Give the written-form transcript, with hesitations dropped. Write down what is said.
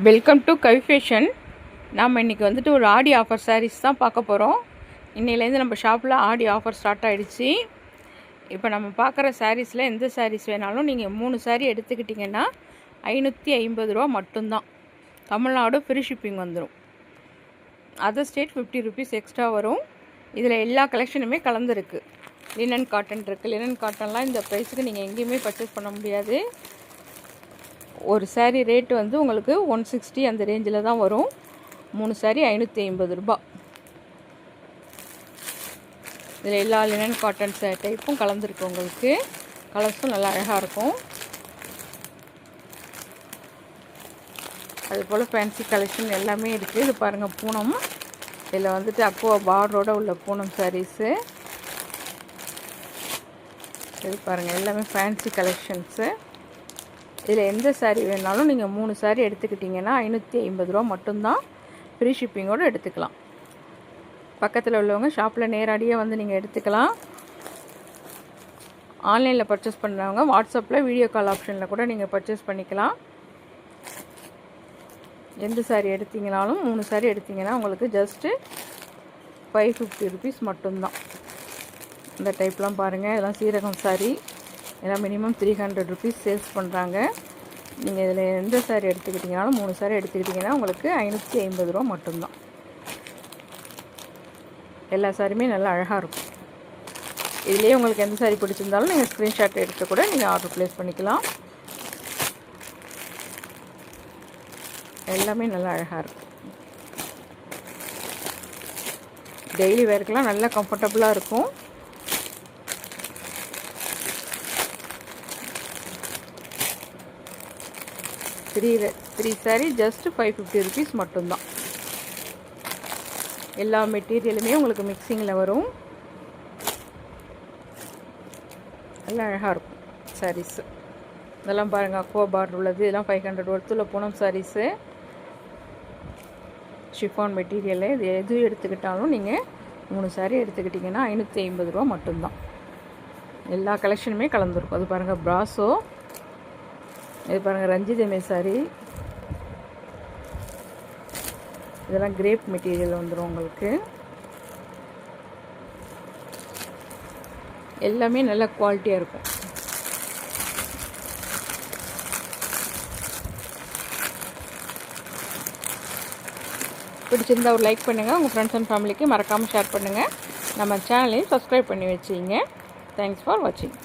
Welcome to Kavi fashion. நாம் இன்றைக்கி வந்துட்டு ஒரு ஆடி ஆஃபர் சாரீஸ் தான் பார்க்க போகிறோம். இன்னையிலேருந்து நம்ம ஷாப்பில் ஆடி ஆஃபர் ஸ்டார்ட் ஆகிடுச்சு. இப்போ நம்ம பார்க்குற சாரீஸில் எந்த சாரீஸ் வேணாலும் நீங்கள் 3 சாரீ எடுத்துக்கிட்டிங்கன்னா 550 ரூபா மட்டும்தான். தமிழ்நாடு ஃப்ரீ ஷிப்பிங் வந்துடும். அதர் ஸ்டேட் 50 ருபீஸ் எக்ஸ்ட்ரா வரும். இதில் எல்லா கலெக்ஷனுமே கலந்துருக்கு. லினன் காட்டன் இருக்குது. லினன் காட்டன்லாம் இந்த ப்ரைஸுக்கு நீங்கள் எங்கேயுமே பர்ச்சேஸ் பண்ண முடியாது. ஒரு சாரீ ரேட்டு வந்து உங்களுக்கு 160 அந்த ரேஞ்சில் தான் வரும். 3 சாரீ 550 ரூபா. இதில் எல்லா லினன் காட்டன் டைப்பும் கலந்துருக்கு. உங்களுக்கு கலர்ஸும் நல்லா அழகாக இருக்கும். அதுபோல் ஃபேன்சி கலெக்ஷன் எல்லாமே இருக்குது. இது பாருங்கள், பூனம். இதில் வந்துட்டு அக்குவா பார்டரோட உள்ள பூனம் சாரீஸு. இது பாருங்கள், எல்லாமே ஃபேன்சி கலெக்ஷன்ஸு. இதில் எந்த சாரீ வேணாலும் நீங்கள் 3 சாரீ எடுத்துக்கிட்டிங்கன்னா 550 ரூபா மட்டும்தான். ஃப்ரீ ஷிப்பிங்கோடு எடுத்துக்கலாம். பக்கத்தில் உள்ளவங்க ஷாப்பில் நேரடியாக வந்து நீங்கள் எடுத்துக்கலாம். ஆன்லைனில் பர்ச்சேஸ் பண்ணுறவங்க வாட்ஸ்அப்பில் வீடியோ கால் ஆப்ஷனில் கூட நீங்கள் பர்ச்சேஸ் பண்ணிக்கலாம். எந்த சாரீ எடுத்தீங்கனாலும் 3 சாரீ எடுத்திங்கன்னா உங்களுக்கு ஜஸ்ட்டு 550 ருபீஸ் மட்டும்தான். இந்த டைப்லாம் பாருங்கள், இதெல்லாம் சீரகம் சாரீ. ஏன்னா மினிமம் 300 ருபீஸ் சேல்ஸ் பண்ணுறாங்க. நீங்கள் இதில் எந்த சாரீ எடுத்துக்கிட்டிங்கனாலும் 3 சாரீ எடுத்துக்கிட்டிங்கன்னா உங்களுக்கு 550 ரூபா மட்டும்தான். எல்லா சாரியுமே நல்லா அழகாக இருக்கும். இதுலேயே உங்களுக்கு எந்த சாரீ பிடிச்சிருந்தாலும் நீங்கள் ஸ்க்ரீன்ஷாட் எடுத்து கூட நீங்கள் ஆர்டர் ப்ளேஸ் பண்ணிக்கலாம். எல்லாமே நல்லா அழகாக இருக்கும். டெய்லி வேர்க்கெலாம் நல்லா கம்ஃபர்டபுளாக இருக்கும். த்ரீ சாரீ ஜஸ்ட் 550 ருபீஸ் மட்டும்தான். எல்லா மெட்டீரியலுமே உங்களுக்கு மிக்சிங்கில் வரும். நல்லா அழகாக இருக்கும் சாரீஸு. இதெல்லாம் பாருங்கள், அக்குவா பார்டர் உள்ளது. இதெல்லாம் 500 ஒர்த்துள்ள பூனம் சாரீஸு. Chiffon material. இது எது எடுத்துக்கிட்டாலும் நீங்கள் 3 சாரீ எடுத்துக்கிட்டிங்கன்னா 550 ரூபா மட்டும்தான். எல்லா கலெக்ஷனுமே கலந்துருக்கும். அது பாருங்கள், ப்ராஸோ. இது பாருங்கள், ரஞ்சிதமே சாரீ. இதெல்லாம் கிரேப் மெட்டீரியல் வந்துடும் உங்களுக்கு. எல்லாமே நல்ல குவாலிட்டியாக இருக்கும். பிடிச்சிருந்தா ஒரு லைக் பண்ணுங்கள். உங்கள் ஃப்ரெண்ட்ஸ் அண்ட் ஃபேமிலிக்கு மறக்காமல் ஷேர் பண்ணுங்கள். நம்ம சேனலையும் சப்ஸ்கிரைப் பண்ணி வச்சுங்க. தேங்க்ஸ் ஃபார் வாட்சிங்.